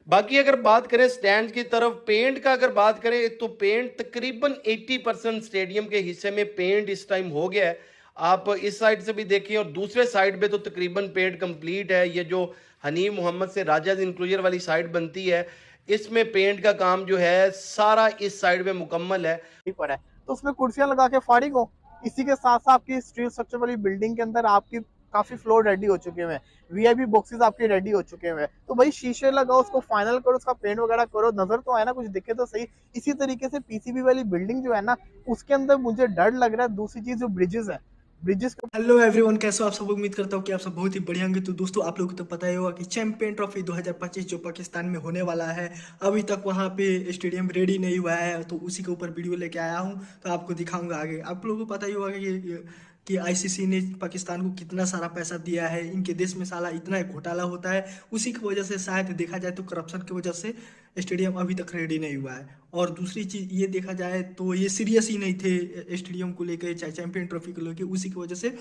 बाकी अगर बात करें स्टैंड की तरफ पेंट का, अगर बात करें तो पेंट तकरीबन 80% स्टेडियम के हिस्से में पेंट इस टाइम हो गया है। आप इस साइड से भी देखिए और दूसरे साइड पे तो तकरीबन पेंट कंप्लीट है। ये जो हनीफ मोहम्मद से राजा इंक्लोजर वाली साइड बनती है, इसमें पेंट का काम जो है सारा इस साइड में मुकम्मल है। पर है तो उसमें कुर्सियां लगा के फारिग हो। इसी के साथ साथ आपकी स्टील स्ट्रक्चर वाली बिल्डिंग के अंदर आपकी काफी फ्लोर रेडी हो चुके हैं, वीआईपी बॉक्सेस आपके रेडी हो चुके हैं। तो भाई शीशे लगाओ, उसको फाइनल करो, उसका पेंट वगैरह करो, नजर तो आए ना, कुछ दिखे तो सही। इसी तरीके से पीसीबी वाली बिल्डिंग जो है ना, उसके अंदर मुझे डर लग रहा है। दूसरी चीज जो ब्रिजेस है, ब्रिजेस के हेलो एवरीवन, कैसे हो आप सब। उम्मीद करता हूँ कि आप सब बहुत ही बढ़िया होंगे। तो दोस्तों, आप लोगों को तो पता ही होगा कि चैंपियन ट्रॉफी 2025 जो पाकिस्तान में होने वाला है, अभी तक वहाँ पे स्टेडियम रेडी नहीं हुआ है। तो उसी के ऊपर वीडियो लेके आया हूँ, तो आपको दिखाऊंगा आगे। आप लोगों को पता ही होगा कि आईसीसी ने पाकिस्तान को कितना सारा पैसा दिया है। इनके देश में साला इतना घोटाला होता है, उसी की वजह से शायद देखा जाए तो करप्शन की वजह से स्टेडियम अभी तक रेडी नहीं हुआ है। और दूसरी चीज ये देखा जाए तो ये सीरियस ही नहीं थे स्टेडियम को लेकर, चाहे चैंपियन ट्रॉफी को लेकर, उसी की वजह से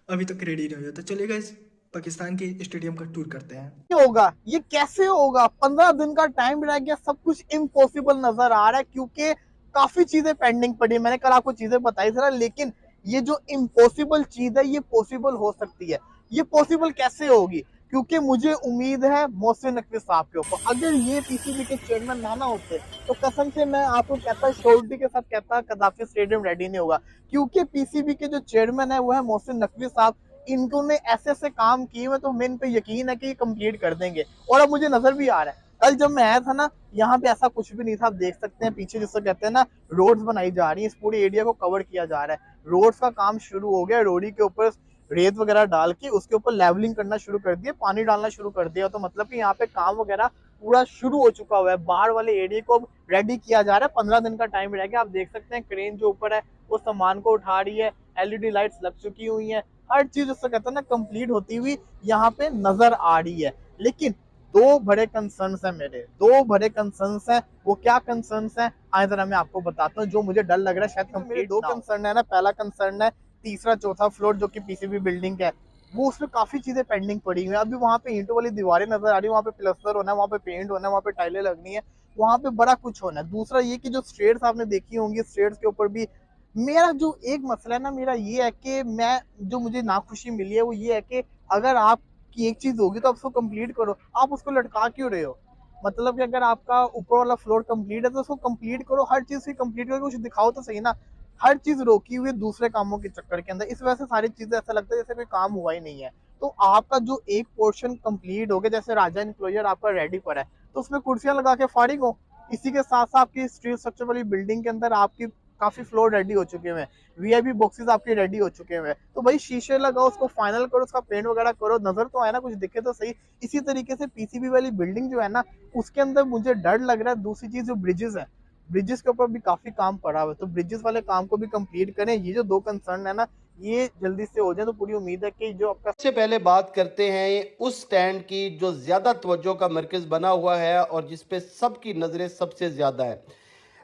अभी तक रेडी नहीं हुआ। तो चलिए गाइस, पाकिस्तान के स्टेडियम का टूर करते हैं। होगा, ये कैसे होगा? 15 दिन का टाइम रह गया, सब कुछ इम्पॉसिबल नजर आ रहा है क्योंकि काफी चीजें पेंडिंग पड़ी है। मैंने कल आपको चीजें बताई जरा, लेकिन ये जो इम्पॉसिबल चीज है ये पॉसिबल हो सकती है। ये पॉसिबल कैसे होगी? क्योंकि मुझे उम्मीद है मोहसिन नकवी साहब के ऊपर। अगर ये पीसीबी के चेयरमैन ना होते तो कसम से मैं आपको कहता, श्योरिटी के साथ कहता, कदाफी स्टेडियम रेडी नहीं होगा। क्योंकि पीसीबी के जो चेयरमैन है वो है मोहसिन नकवी साहब। इन्होंने ऐसे ऐसे काम किए हुए, तो मैं इन पे यकीन है कि ये कंप्लीट कर देंगे। और अब मुझे नजर भी आ रहा है, कल जब मैं आया था ना, यहाँ पे ऐसा कुछ भी नहीं था। आप देख सकते हैं पीछे जिसको कहते हैं ना, रोड्स बनाई जा रही है, इस पूरे एरिया को कवर किया जा रहा है। रोड्स का काम शुरू हो गया, रोडी के ऊपर रेत वगैरह डाल के उसके ऊपर लेवलिंग करना शुरू कर दिया, पानी डालना शुरू कर दिया। तो मतलब कि यहाँ पे काम वगैरह पूरा शुरू हो चुका हुआ है। बाहर वाले एरिया को रेडी किया जा रहा है। 15 दिन का टाइम रह गया। आप देख सकते हैं क्रेन जो ऊपर है वो सामान को उठा रही है, एलईडी लाइट्स लग चुकी हुई हैं, हर चीज उससे कहते हैं ना कंप्लीट होती हुई यहाँ पे नजर आ रही है। लेकिन दो बड़े कंसर्न्स हैं मेरे, दो बड़े कंसर्न्स हैं। वो क्या कंसर्न्स हैं आए जरा मैं आपको बताता हूँ, जो मुझे डर लग रहा है शायद कंप्लीट। दो कंसर्न है ना, पहला कंसर्न है तीसरा चौथा फ्लोर जो कि पीसीबी बिल्डिंग है, वो उसमें काफी चीजें पेंडिंग पड़ी हुई है। अभी वहां पे ईंटों वाली दीवारें नजर आ रही है, वहां पे प्लास्टर होना है, वहां पे पेंट होना है, वहां पे टाइलें लगनी है, वहां पे बड़ा कुछ होना है। दूसरा ये कि जो स्टेयर्स आपने देखी होंगी, स्टेयर्स के ऊपर भी मेरा जो एक मसला है ना, मेरा ये है कि मैं जो मुझे नाखुशी मिली है वो ये है कि अगर आपकी एक चीज होगी तो आप उसको कंप्लीट करो, आप उसको लटका क्यों रहे हो? मतलब कि अगर आपका ऊपर वाला फ्लोर कंप्लीट है तो उसको कंप्लीट करो, हर चीज की कंप्लीट करके कुछ दिखाओ तो सही ना। हर चीज रोकी हुई है दूसरे कामों के चक्कर के अंदर, इस वजह से सारी चीजें ऐसा लगता है जैसे कोई काम हुआ ही नहीं है। तो आपका जो एक पोर्शन कंप्लीट हो गया, जैसे राजा इनक्लोजर आपका रेडी पर है, तो उसमें कुर्सियां लगा के फारिग हो। इसी के साथ साथ आपकी स्टील स्ट्रक्चर वाली बिल्डिंग के अंदर आपकी काफी फ्लोर रेडी हो चुके हैं, वीआईपी बॉक्सेस आपके रेडी हो चुके हैं। तो भाई शीशे लगाओ, उसको फाइनल करो, उसका पेंट वगैरह करो, नजर तो आए ना, कुछ दिखे तो सही। इसी तरीके से पीसीबी वाली बिल्डिंग जो है ना, उसके अंदर मुझे डर लग रहा है। दूसरी चीज जो ब्रिजेस है, ब्रिजेस के ऊपर भी काफी काम पड़ा हुआ है, तो ब्रिजेस वाले काम को भी कंप्लीट करें। ये जो दो कंसर्न है ना, ये जल्दी से हो जाए तो पूरी उम्मीद है कि जो आपका। सबसे पहले बात करते हैं उस स्टैंड की जो ज्यादा तवज्जो का मरकज बना हुआ है और जिसपे सबकी नजरें सबसे ज्यादा है।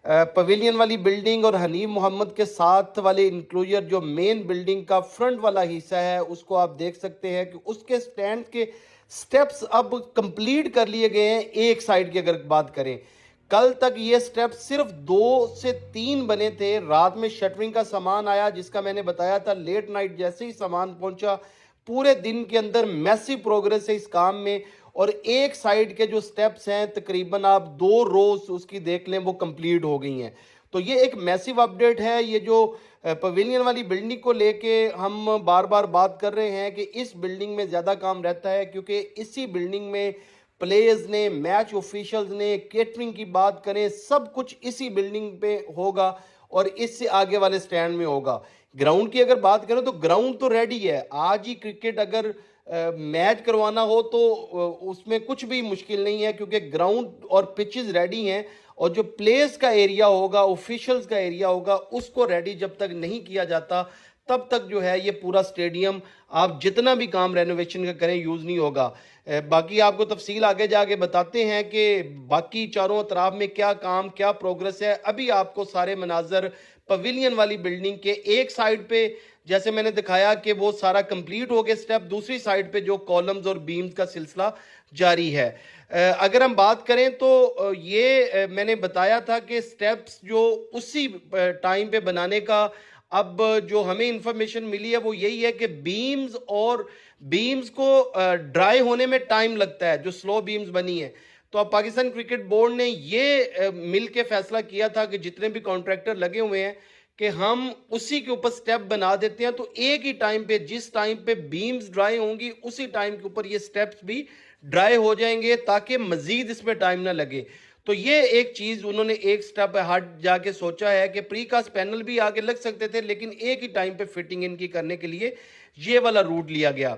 पवेलियन वाली बिल्डिंग और हनीफ मोहम्मद के साथ वाले इंक्लोजर जो मेन बिल्डिंग का फ्रंट वाला हिस्सा है, उसको आप देख सकते हैं कि उसके स्टैंड के स्टेप्स अब कंप्लीट कर लिए गए हैं। एक साइड की अगर बात करें, कल तक ये स्टेप सिर्फ 2 से 3 बने थे। रात में शटरिंग का सामान आया जिसका मैंने बताया था, लेट नाइट जैसे ही सामान पहुंचा, पूरे दिन के अंदर मैसिव प्रोग्रेस है इस काम में। और एक साइड के जो स्टेप्स हैं, तकरीबन आप 2 रोज उसकी देख लें, वो कंप्लीट हो गई हैं। तो ये एक मैसिव अपडेट है। ये जो पवेलियन वाली बिल्डिंग को लेके हम बार बार बात कर रहे हैं कि इस बिल्डिंग में ज़्यादा काम रहता है, क्योंकि इसी बिल्डिंग में प्लेयर्स ने, मैच ऑफिशियल्स ने, केटरिंग की बात करें, सब कुछ इसी बिल्डिंग पे होगा और इससे आगे वाले स्टैंड में होगा। ग्राउंड की अगर बात करें तो ग्राउंड तो रेडी है। आज ही क्रिकेट अगर मैच करवाना हो तो उसमें कुछ भी मुश्किल नहीं है, क्योंकि ग्राउंड और पिचेस रेडी हैं। और जो प्लेयर्स का एरिया होगा, ऑफिशियल्स का एरिया होगा, उसको रेडी जब तक नहीं किया जाता तब तक जो है ये पूरा स्टेडियम, आप जितना भी काम रेनोवेशन का करें, यूज़ नहीं होगा। बाकी आपको तफसील आगे जाके बताते हैं कि बाकी चारों तरफ में क्या काम, क्या प्रोग्रेस है। अभी आपको सारे मनाजर पवेलियन वाली बिल्डिंग के एक साइड पे जैसे मैंने दिखाया कि वो सारा कंप्लीट हो गया स्टेप, दूसरी साइड पे जो कॉलम्स और बीम्स का सिलसिला जारी है। अगर हम बात करें तो मैंने बताया था कि स्टेप्स जो उसी टाइम पे बनाने का, अब जो हमें इंफॉर्मेशन मिली है वो यही है कि बीम्स को ड्राई होने में टाइम लगता है, जो स्लो बीम्स बनी है। तो अब पाकिस्तान क्रिकेट बोर्ड ने ये मिल के फैसला किया था कि जितने भी कॉन्ट्रैक्टर लगे हुए हैं कि हम उसी के ऊपर स्टेप बना देते हैं, तो एक ही टाइम पे, जिस टाइम पे बीम्स ड्राई होंगी उसी टाइम के ऊपर ये स्टेप्स भी ड्राई हो जाएंगे, ताकि मजीद इसमें टाइम ना लगे। तो ये एक चीज उन्होंने एक स्टेप हट जाके सोचा है कि प्रीकास्ट पैनल भी आगे लग सकते थे, लेकिन एक ही टाइम पे फिटिंग इनकी करने के लिए ये वाला रूट लिया गया।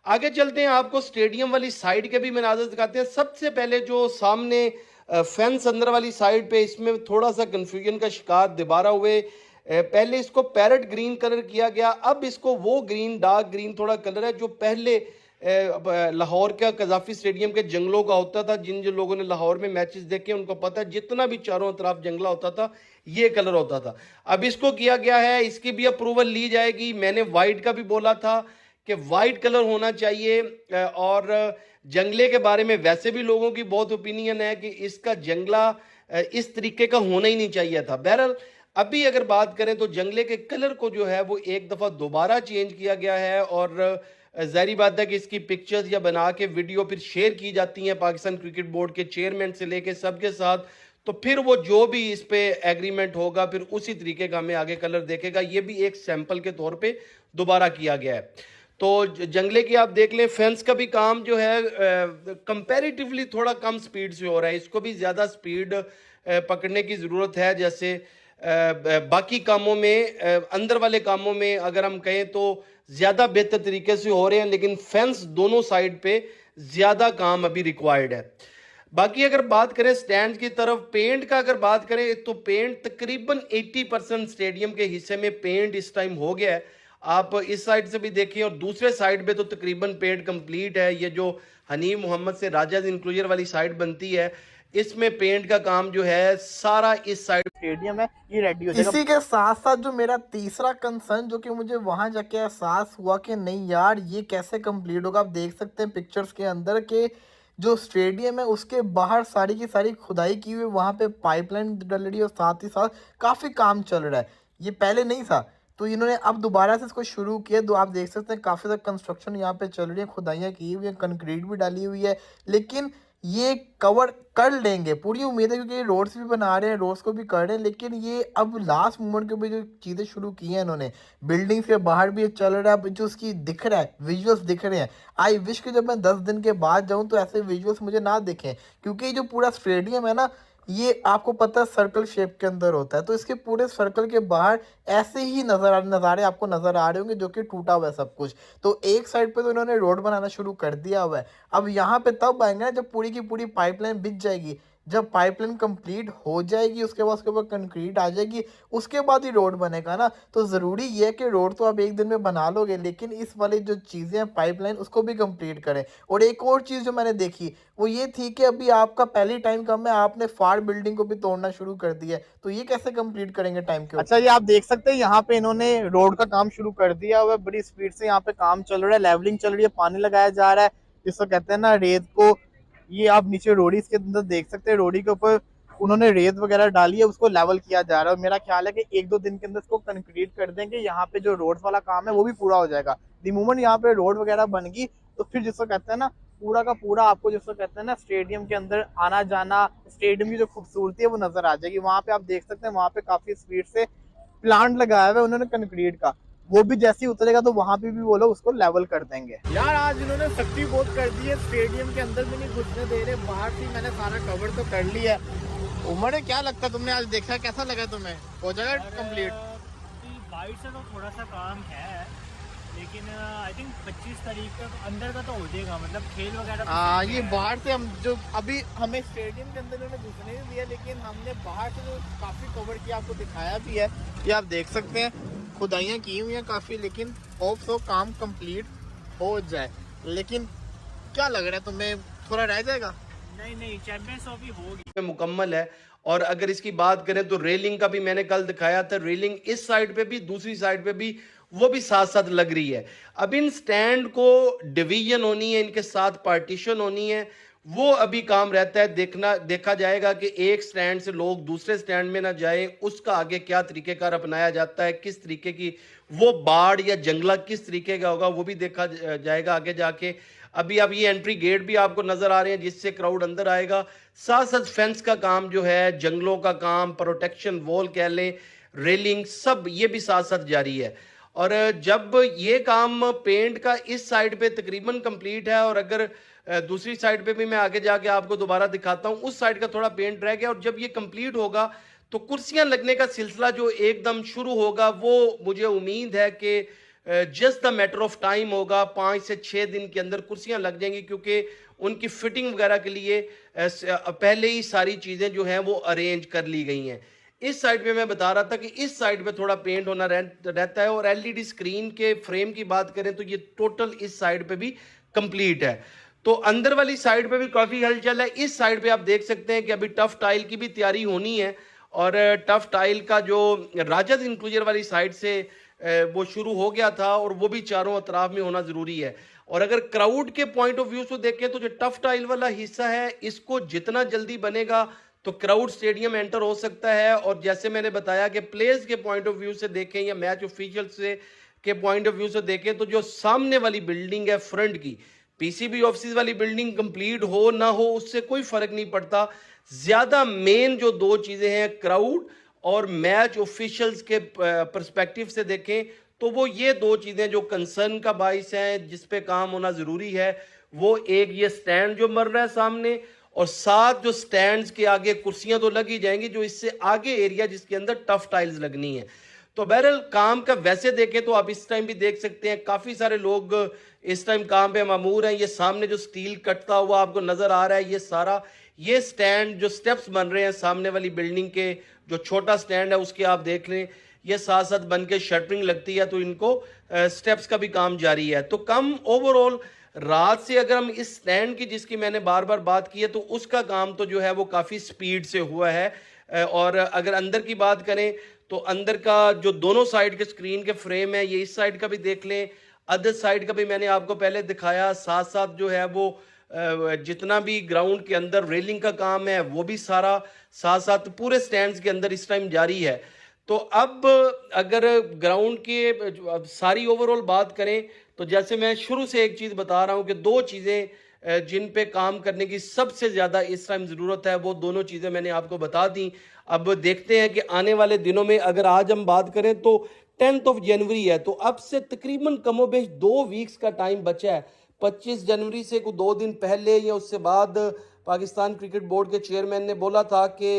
आगे चलते हैं, आपको स्टेडियम वाली साइड के भी मनाज़र दिखाते हैं। सबसे पहले जो सामने फेंस अंदर वाली साइड पे, इसमें थोड़ा सा कंफ्यूजन का शिकार दोबारा हुए। पहले इसको पैरेट ग्रीन कलर किया गया, अब इसको वो ग्रीन, डार्क ग्रीन थोड़ा कलर है जो पहले लाहौर का कजाफी स्टेडियम के जंगलों का होता था। जिन लोगों ने लाहौर में मैचेस देखे उनको पता है, जितना भी चारों तरफ जंगला होता था ये कलर होता था। अब इसको किया गया है, इसकी भी अप्रूवल ली जाएगी। मैंने वाइट का भी बोला था कि वाइट कलर होना चाहिए, और जंगले के बारे में वैसे भी लोगों की बहुत ओपिनियन है कि इसका जंगला इस तरीके का होना ही नहीं चाहिए था। बहरहाल अभी अगर बात करें तो जंगले के कलर को जो है वो एक दफ़ा दोबारा चेंज किया गया है, और ज़ाहिर बात है कि इसकी पिक्चर्स या बना के वीडियो फिर शेयर की जाती हैं पाकिस्तान क्रिकेट बोर्ड के चेयरमैन से लेके सबके साथ। तो फिर वो जो भी इस पे एग्रीमेंट होगा फिर उसी तरीके का हमें आगे कलर देखेगा। ये भी एक सैंपल के तौर पे दोबारा किया गया है। तो जंगले की आप देख लें, फेंस का भी काम जो है कंपैरेटिवली थोड़ा कम स्पीड से हो रहा है, इसको भी ज़्यादा स्पीड पकड़ने की ज़रूरत है। जैसे बाकी कामों में, अंदर वाले कामों में अगर हम कहें तो ज़्यादा बेहतर तरीके से हो रहे हैं, लेकिन फेंस दोनों साइड पे ज़्यादा काम अभी रिक्वायर्ड है। बाकी अगर बात करें स्टैंड की तरफ, पेंट का अगर बात करें तो पेंट तकरीबन 80% स्टेडियम के हिस्से में पेंट इस टाइम हो गया है। आप इस साइड से भी देखिए और दूसरे साइड पे तो तकरीबन पेंट कंप्लीट है। ये जो हनीफ मोहम्मद से राजा इंक्लोजर वाली साइड बनती है, इसमें पेंट का काम जो है सारा इस साइड स्टेडियम है ये रेडी हो जाएगा। इसी के साथ साथ जो मेरा तीसरा कंसर्न, जो कि मुझे वहां जाके एहसास हुआ कि नहीं यार ये कैसे कंप्लीट होगा, आप देख सकते हैं पिक्चर्स के अंदर के जो स्टेडियम है उसके बाहर सारी की सारी खुदाई की हुई, वहां पे पाइपलाइन डल रही है और साथ ही साथ काफी काम चल रहा है। ये पहले नहीं था, तो इन्होंने अब दोबारा से इसको शुरू किया। तो आप देख सकते हैं काफी ज्यादा कंस्ट्रक्शन यहाँ पे चल रही है, खुदाइयाँ की हुई है, कंक्रीट भी डाली हुई है, लेकिन ये कवर कर लेंगे, पूरी उम्मीद है, क्योंकि रोड्स भी बना रहे हैं, रोड्स को भी कर रहे हैं। लेकिन ये अब लास्ट मोमेंट के ऊपर जो चीज़ें शुरू की हैं इन्होंने, बिल्डिंग के बाहर भी चल रहा है, अब जो उसकी दिख रहा है, विजुअल्स दिख रहे हैं। आई विश कि जब मैं 10 दिन के बाद जाऊं तो ऐसे विजुअल्स मुझे ना दिखें, क्योंकि जो पूरा स्टेडियम है ना, ये आपको पता है सर्कल शेप के अंदर होता है, तो इसके पूरे सर्कल के बाहर ऐसे ही नज़ारे आपको नज़र आ रहे होंगे जो कि टूटा हुआ है सब कुछ। तो एक साइड पे तो इन्होंने रोड बनाना शुरू कर दिया हुआ है, अब यहाँ पे तब आएंगे ना जब पूरी की पूरी पाइपलाइन बिछ जाएगी। जब पाइपलाइन कंप्लीट हो जाएगी उसके बाद उसके ऊपर कंक्रीट आ जाएगी, उसके बाद ही रोड बनेगा ना। तो ज़रूरी ये है कि रोड तो आप एक दिन में बना लोगे, लेकिन इस वाली जो चीज़ें हैं पाइपलाइन उसको भी कंप्लीट करें। और एक और चीज़ जो मैंने देखी वो ये थी कि अभी आपका पहले टाइम कम है, आपने फाड़ बिल्डिंग को भी तोड़ना शुरू कर दिया है, तो ये कैसे कंप्लीट करेंगे टाइम के? अच्छा, ये आप देख सकते हैं यहाँ पे इन्होंने रोड का काम शुरू कर दिया हुआ है, बड़ी स्पीड से यहाँ पे काम चल रहा है, लेवलिंग चल रही है, पानी लगाया जा रहा है, जिसको कहते हैं ना रेत को। ये आप नीचे रोडी के अंदर देख सकते हैं, रोडी के ऊपर उन्होंने रेत वगैरह डाली है, उसको लेवल किया जा रहा है। और मेरा ख्याल है कि 1-2 दिन के अंदर इसको कंक्रीट कर देंगे, यहाँ पे जो रोड वाला काम है वो भी पूरा हो जाएगा। द मोमेंट यहाँ पे रोड वगैरह बन गई तो फिर जिसको कहते हैं ना पूरा का पूरा आपको जिसको कहते हैं ना स्टेडियम के अंदर आना जाना, स्टेडियम की जो खूबसूरती है वो नजर आ जाएगी। वहाँ पे आप देख सकते हैं वहाँ पे काफी स्पीड से प्लांट लगाया हुआ है उन्होंने कंक्रीट का, वो भी जैसे ही उतरेगा तो वहां पे भी वो लोग उसको लेवल कर देंगे। यार आज इन्होंने सख्ती बहुत कर दी है, स्टेडियम के अंदर भी नहीं घुसने दे रहे, बाहर से मैंने सारा कवर तो कर लिया है। उमर क्या लगता है, तुमने आज देखा, कैसा लगा तुम्हें, हो जाएगा कंप्लीट? बाइट से तो थोड़ा सा काम है, लेकिन आई थिंक 25 तारीख तक अंदर का तो हो जाएगा, मतलब खेल वगैरह। हाँ, ये बाहर से हम जो अभी हमें स्टेडियम के अंदर इन्होंने घुसने नहीं दिया, लेकिन हमने बाहर से जो काफी कवर किया आपको दिखाया भी है। ये आप देख सकते हैं खुदाइयाँ की हुई हैं काफी, लेकिन होप सो काम कंप्लीट हो जाए। लेकिन क्या लग रहा है तुम्हें, थोड़ा रह जाएगा? नहीं, चैंपियंस ट्रॉफी होगी, मुकम्मल है। और अगर इसकी बात करें तो रेलिंग का भी मैंने कल दिखाया था, रेलिंग इस साइड पे भी दूसरी साइड पे भी वो भी साथ साथ लग रही है। अब इन स्टैंड को डिवीजन होनी है, इनके साथ पार्टीशन होनी है, वो अभी काम रहता है। देखा जाएगा कि एक स्टैंड से लोग दूसरे स्टैंड में ना जाए, उसका आगे क्या तरीकेकार अपनाया जाता है, किस तरीके की वो बाड़ या जंगला किस तरीके का होगा, वो भी देखा जाएगा आगे जाके। अभी अब ये एंट्री गेट भी आपको नजर आ रहे हैं जिससे क्राउड अंदर आएगा। साथ साथ फेंस का काम जो है, जंगलों का काम, प्रोटेक्शन वॉल कह लें, रेलिंग, सब ये भी साथ साथ जारी है। और जब ये काम पेंट का इस साइड पे तकरीबन कंप्लीट है, और अगर दूसरी साइड पे भी मैं आगे जाके आपको दोबारा दिखाता हूँ, उस साइड का थोड़ा पेंट रह गया, और जब ये कंप्लीट होगा तो कुर्सियां लगने का सिलसिला जो एकदम शुरू होगा, वो मुझे उम्मीद है कि just the matter of time होगा। 5 से 6 दिन के अंदर कुर्सियां लग जाएंगी, क्योंकि उनकी फिटिंग वगैरह के लिए पहले ही सारी चीज़ें जो हैं वो अरेंज कर ली गई हैं। इस साइड पे मैं बता रहा था कि इस साइड पे थोड़ा पेंट होना रहता है। और एलईडी स्क्रीन के फ्रेम की बात करें तो ये टोटल इस साइड पे भी कंप्लीट है। तो अंदर वाली साइड पे भी काफ़ी हलचल है। इस साइड पे आप देख सकते हैं कि अभी टफ टाइल की भी तैयारी होनी है, और टफ टाइल का जो राजद इंक्लूजर वाली साइड से वो शुरू हो गया था, और वो भी चारों अतराफ में होना ज़रूरी है। और अगर क्राउड के पॉइंट ऑफ व्यू से देखें तो जो टफ टाइल वाला हिस्सा है, इसको जितना जल्दी बनेगा तो क्राउड स्टेडियम एंटर हो सकता है। और जैसे मैंने बताया कि प्लेयर्स के पॉइंट ऑफ व्यू से देखें या मैच ऑफिशियल से के पॉइंट ऑफ व्यू से देखें, तो जो सामने वाली बिल्डिंग है फ्रंट की, पीसीबी ऑफिस वाली बिल्डिंग कंप्लीट हो ना हो उससे कोई फर्क नहीं पड़ता। ज्यादा मेन जो दो चीजें हैं, क्राउड और मैच ऑफिशियल्स के पर्सपेक्टिव से देखें तो वो ये दो चीजें जो कंसर्न का बाइस हैं, जिस पे काम होना जरूरी है, वो एक ये स्टैंड जो मर रहा है सामने, और साथ जो स्टैंड्स के आगे कुर्सियां तो लगी जाएंगी, जो इससे आगे एरिया जिसके अंदर टफ टाइल्स लगनी है। तो बहरहाल काम का वैसे देखें तो आप इस टाइम भी देख सकते हैं काफी सारे लोग इस टाइम काम पे मामूर हैं। ये सामने जो स्टील कटता हुआ आपको नजर आ रहा है, ये सारा ये स्टैंड जो स्टेप्स बन रहे हैं सामने वाली बिल्डिंग के, जो छोटा स्टैंड है उसके आप देख लें, ये साथ साथ बन के शटरिंग लगती है, तो इनको स्टेप्स का भी काम जारी है। तो कम ओवरऑल रात से अगर हम इस स्टैंड की जिसकी मैंने बार बार बात की है, तो उसका काम तो जो है वो काफ़ी स्पीड से हुआ है। और अगर अंदर की बात करें तो अंदर का जो दोनों साइड के स्क्रीन के फ्रेम है, ये इस साइड का भी देख लें, अदर साइड का भी मैंने आपको पहले दिखाया। साथ साथ जो है वो जितना भी ग्राउंड के अंदर रेलिंग का काम है वो भी सारा साथ साथ पूरे स्टैंड्स के अंदर इस टाइम जारी है। तो अब अगर ग्राउंड की सारी ओवरऑल बात करें तो जैसे मैं शुरू से एक चीज़ बता रहा हूं कि दो चीज़ें जिन पे काम करने की सबसे ज़्यादा इस टाइम ज़रूरत है, वो दोनों चीज़ें मैंने आपको बता दी। अब देखते हैं कि आने वाले दिनों में अगर आज हम बात करें तो 10 जनवरी है, तो अब से तकरीबन कमोबेश 2 वीक्स का टाइम बचा है। 25 जनवरी से कुछ 2 दिन पहले या उससे बाद पाकिस्तान क्रिकेट बोर्ड के चेयरमैन ने बोला था कि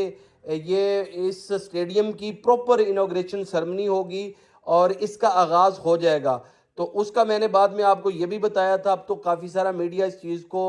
ये इस स्टेडियम की प्रॉपर इनॉग्रेशन सेरेमनी होगी और इसका आगाज़ हो जाएगा। तो उसका मैंने बाद में आपको ये भी बताया था। अब तो काफ़ी सारा मीडिया इस चीज़ को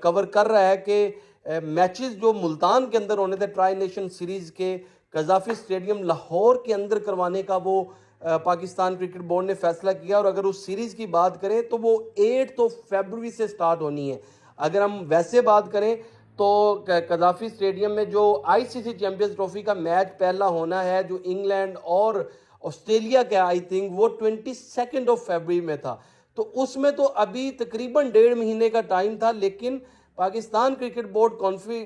कवर कर रहा है कि मैचेस जो मुल्तान के अंदर होने थे ट्राई नेशन सीरीज़ के, कज़ाफ़ी स्टेडियम लाहौर के अंदर करवाने का वो पाकिस्तान क्रिकेट बोर्ड ने फैसला किया। और अगर उस सीरीज़ की बात करें तो वो 8 फरवरी से स्टार्ट होनी है। अगर हम वैसे बात करें तो कज़ाफ़ी स्टेडियम में जो आईसीसी चैंपियंस ट्रॉफी का मैच पहला होना है, जो इंग्लैंड और ऑस्ट्रेलिया का, आई थिंक वो 22 फरवरी में था। तो उसमें तो अभी तकरीबन 1.5 महीने का टाइम था, लेकिन पाकिस्तान क्रिकेट बोर्ड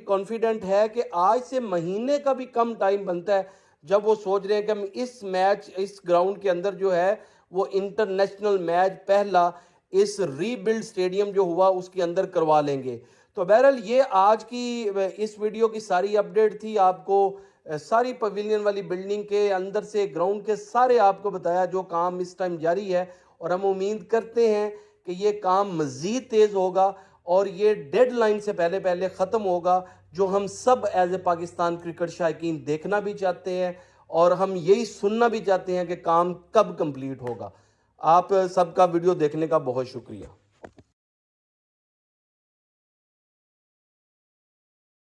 कॉन्फिडेंट है कि आज से महीने का भी कम टाइम बनता है जब वो सोच रहे हैं कि हम इस मैच इस ग्राउंड के अंदर जो है वो इंटरनेशनल मैच पहला इस रीबिल्ड स्टेडियम जो हुआ उसके अंदर करवा लेंगे। तो बहरहाल ये आज की इस वीडियो की सारी अपडेट थी। आपको सारी पवेलियन वाली बिल्डिंग के अंदर से ग्राउंड के सारे आपको बताया जो काम इस टाइम जारी है, और हम उम्मीद करते हैं कि ये काम मज़ीद तेज़ होगा और ये डेडलाइन से पहले पहले ख़त्म होगा, जो हम सब एज ए पाकिस्तान क्रिकेट शायकीन देखना भी चाहते हैं और हम यही सुनना भी चाहते हैं कि काम कब कंप्लीट होगा। आप सबका वीडियो देखने का बहुत शुक्रिया।